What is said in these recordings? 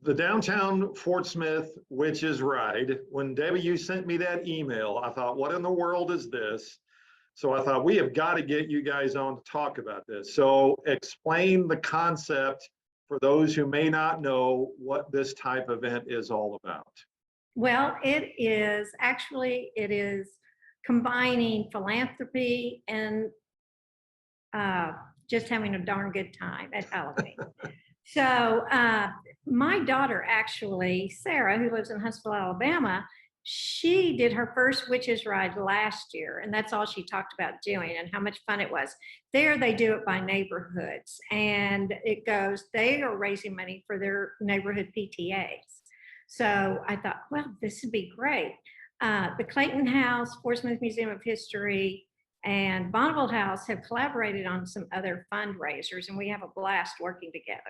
The downtown Fort Smith Witches Ride, when Debbie, you sent me that email, I thought, what in the world is this? So I thought, we have got to get you guys on to talk about this. So explain the concept for those who may not know what this type of event is all about. Well, it is combining philanthropy and just having a darn good time at Halloween. So my daughter, actually, Sarah, who lives in Huntsville, Alabama, she did her first witches ride last year, and that's all she talked about doing and how much fun it was. There they do it by neighborhoods, and they are raising money for their neighborhood PTAs. So I thought, well, this would be great. The Clayton House, Fort Smith Museum of History, and Bonneville House have collaborated on some other fundraisers, and we have a blast working together.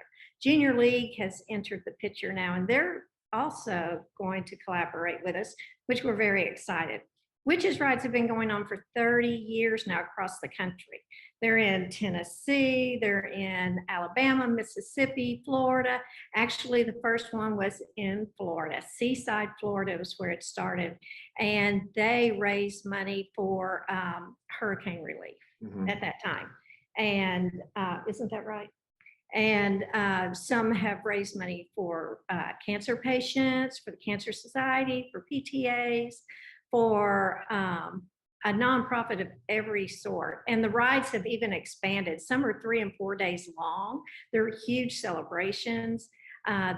Junior League has entered the picture now, and they're also going to collaborate with us, which we're very excited. Witches rides have been going on for 30 years now across the country. They're in Tennessee, they're in Alabama, Mississippi, Florida. Actually, the first one was in Florida. Seaside, Florida was where it started. And they raised money for hurricane relief at that time. And isn't that right? And some have raised money for cancer patients, for the Cancer Society, for PTAs, for a nonprofit of every sort. And the rides have even expanded. Some are 3 and 4 days long. They're huge celebrations.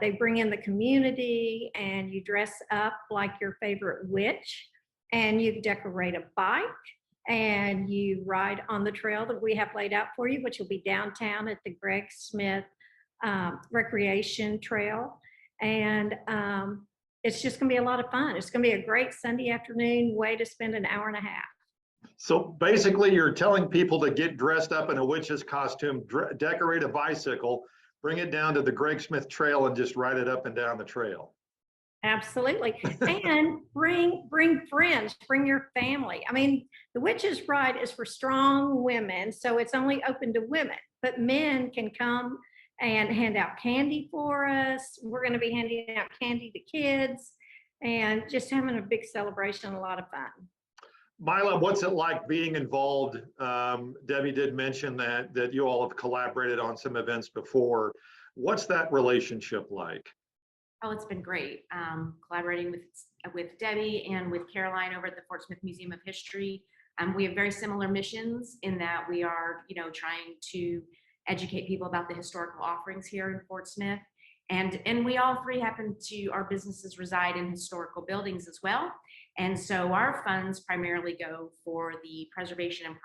They bring in the community, and you dress up like your favorite witch, and you decorate a bike, and you ride on the trail that we have laid out for you, which will be downtown at the Greg Smith Recreation Trail. And it's just gonna be a lot of fun. It's gonna be a great Sunday afternoon way to spend an hour and a half. So basically you're telling people to get dressed up in a witch's costume, decorate a bicycle, bring it down to the Greg Smith Trail and just ride it up and down the trail. Absolutely. And bring friends, bring your family. I mean, the Witches Ride is for strong women, so it's only open to women, but men can come and hand out candy for us. We're going to be handing out candy to kids and just having a big celebration, a lot of fun. Mila, what's it like being involved? Debbie did mention that you all have collaborated on some events before. What's that relationship like? Oh, it's been great. Collaborating with Debbie and with Caroline over at the Fort Smith Museum of History. We have very similar missions in that we are, trying to educate people about the historical offerings here in Fort Smith. And we all three our businesses reside in historical buildings as well. And so our funds primarily go for the preservation and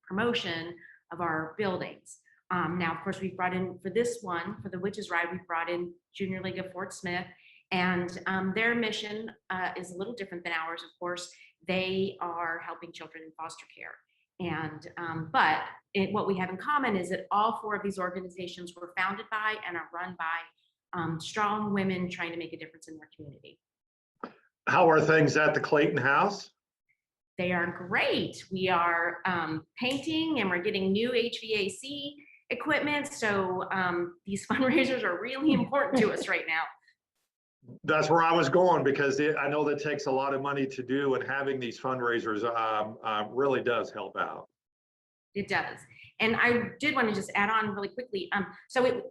promotion of our buildings. Now, of course, we've brought in for this one, for the Witches Ride, we've brought in Junior League of Fort Smith, and their mission is a little different than ours. Of course, they are helping children in foster care. And but what we have in common is that all 4 of these organizations were founded by and are run by strong women trying to make a difference in their community. How are things at the Clayton House? They are great. We are painting, and we're getting new HVAC equipment. So these fundraisers are really important to us right now. That's where I was going, because I know that takes a lot of money to do, and having these fundraisers really does help out. It does. And I did want to just add on really quickly.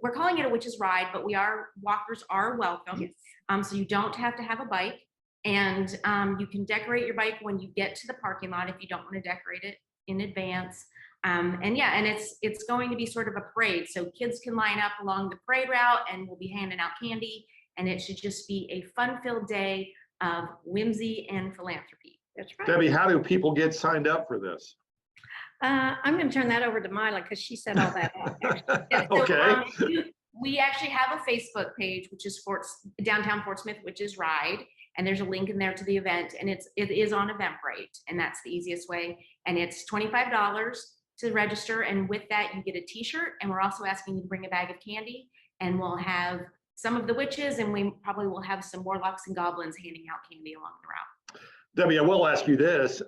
We're calling it a Witches Ride, but walkers are welcome. Yes. So you don't have to have a bike, and you can decorate your bike when you get to the parking lot if you don't want to decorate it in advance. And it's going to be sort of a parade. So kids can line up along the parade route, and we'll be handing out candy. And it should just be a fun-filled day of whimsy and philanthropy. That's right. Debbie, how do people get signed up for this? I'm going to turn that over to Mila, because she said all that. Okay. We actually have a Facebook page, which is Downtown Fort Smith Witches Ride, and there's a link in there to the event, and it is on Eventbrite, and that's the easiest way. And it's $25 to register, and with that you get a T-shirt, and we're also asking you to bring a bag of candy, and we'll have some of the witches, and we probably will have some warlocks and goblins handing out candy along the route. Debbie, I will ask you this.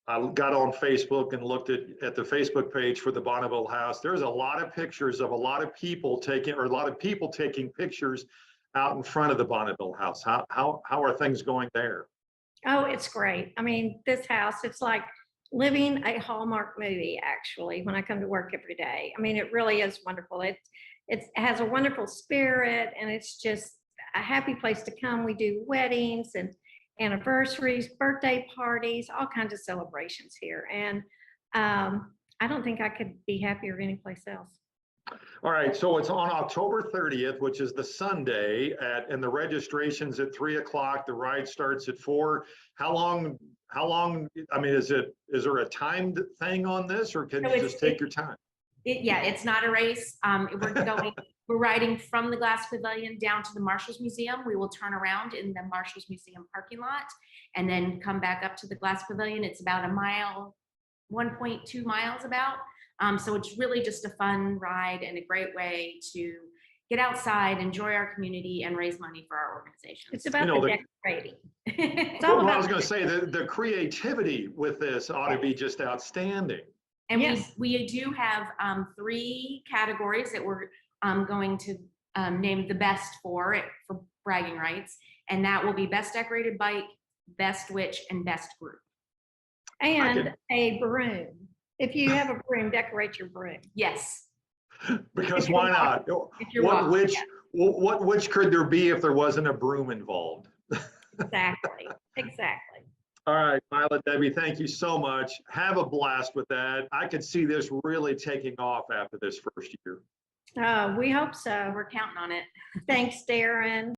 I got on Facebook and looked at the Facebook page for the Bonneville House. There's a lot of pictures of a lot of people taking pictures out in front of the Bonneville House? How are things going there? Oh, it's great. I mean, this house, it's like living a Hallmark movie, actually, when I come to work every day. I mean, it really is wonderful. It has a wonderful spirit, and it's just a happy place to come. We do weddings and anniversaries, birthday parties, all kinds of celebrations here. And I don't think I could be happier anyplace else. All right, so it's on October 30th, which is the Sunday, and the registration's at 3 o'clock. The ride starts at 4. How long, I mean, is there a timed thing on this, or can So you just take your time? Yeah, it's not a race. We're riding from the Glass Pavilion down to the Marshals Museum. We will turn around in the Marshals Museum parking lot and then come back up to the Glass Pavilion. It's about a mile, 1.2 miles about. So it's really just a fun ride and a great way to get outside, enjoy our community, and raise money for our organization. It's about You know, the decorating. It's all Well, I about was going to say the creativity with this ought to be just outstanding. And Yes. we do have 3 categories that we're going to name the best for bragging rights. And that will be best decorated bike, best witch, and best group. and a broom. If you have a broom, decorate your broom. Yes. Because why not? If you're What walking, witch, what witch could there be if there wasn't a broom involved? Exactly. Exactly. All right, Mila, Debbie, thank you so much. Have a blast with that. I could see this really taking off after this first year. We hope so. we're counting on it. Thanks, Daren.